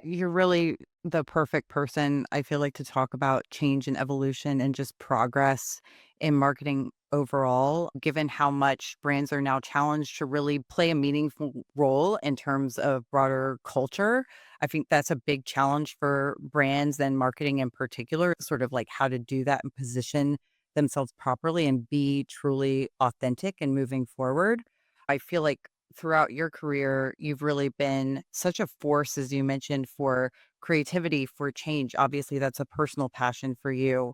You're really the perfect person, I feel like, to talk about change and evolution and just progress in marketing overall, given how much brands are now challenged to really play a meaningful role in terms of broader culture. I think that's a big challenge for brands and marketing in particular, sort of like how to do that and position themselves properly and be truly authentic and moving forward. I feel like throughout your career, you've really been such a force, as you mentioned, for creativity, for change. Obviously, that's a personal passion for you.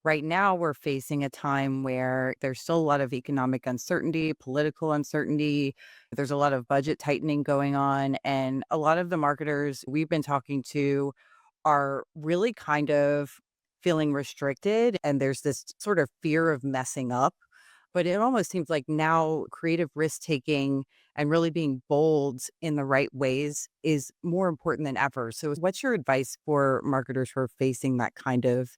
Right now, we're facing a time where there's still a lot of economic uncertainty, political uncertainty. There's a lot of budget tightening going on. And a lot of the marketers we've been talking to are really kind of feeling restricted. And there's this sort of fear of messing up. But it almost seems like now creative risk taking and really being bold in the right ways is more important than ever. So, what's your advice for marketers who are facing that kind of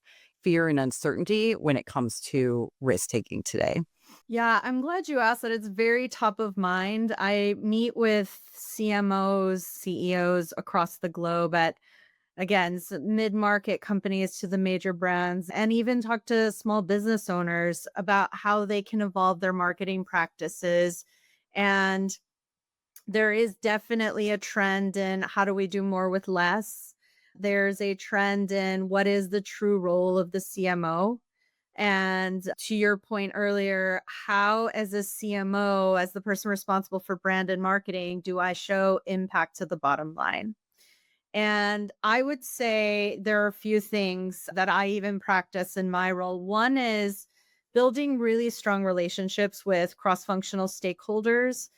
fear and uncertainty when it comes to risk taking today? Yeah, I'm glad you asked that. It's very top of mind. I meet with CMOs, CEOs across the globe at, again, mid-market companies to the major brands, and even talk to small business owners about how they can evolve their marketing practices. And there is definitely a trend in how do we do more with less. There's a trend in what is the true role of the CMO. And to your point earlier, how, as a CMO, as the person responsible for brand and marketing, do I show impact to the bottom line? And I would say there are a few things that I even practice in my role. One is building really strong relationships with cross functional stakeholders.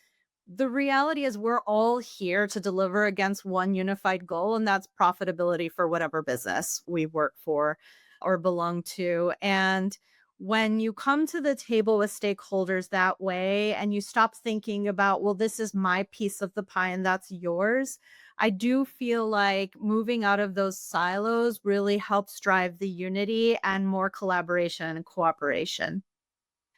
The reality is, we're all here to deliver against one unified goal, and that's profitability for whatever business we work for or belong to. And when you come to the table with stakeholders that way and you stop thinking about, well, this is my piece of the pie and that's yours, I do feel like moving out of those silos really helps drive the unity and more collaboration and cooperation.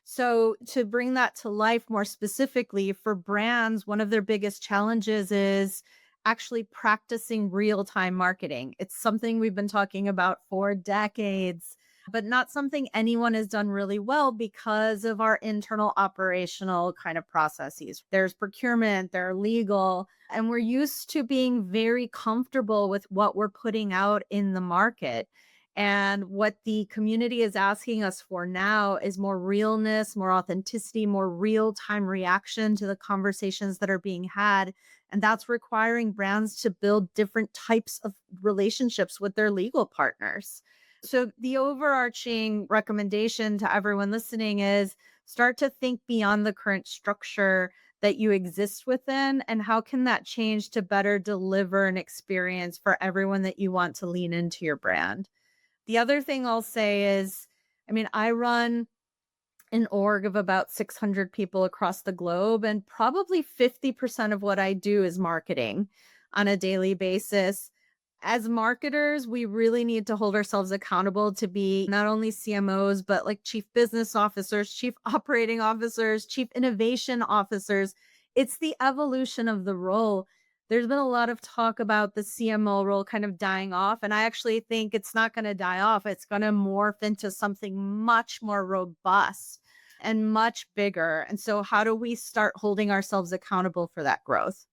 So, to bring that to life more specifically for brands, one of their biggest challenges is actually practicing real time marketing. It's something we've been talking about for decades, but not something anyone has done really well because of our internal operational kind of processes. There's procurement, there are legal, and we're used to being very comfortable with what we're putting out in the market. And what the community is asking us for now is more realness, more authenticity, more real time reaction to the conversations that are being had. And that's requiring brands to build different types of relationships with their legal partners. So, the overarching recommendation to everyone listening is start to think beyond the current structure that you exist within, and how can that change to better deliver an experience for everyone that you want to lean into your brand. The other thing I'll say is, I mean, I run an org of about 600 people across the globe, and probably 50% of what I do is marketing on a daily basis. As marketers, we really need to hold ourselves accountable to be not only CMOs, but like chief business officers, chief operating officers, chief innovation officers. It's the evolution of the role. There's been a lot of talk about the CMO role kind of dying off. And I actually think it's not going to die off. It's going to morph into something much more robust and much bigger. And so, how do we start holding ourselves accountable for that growth?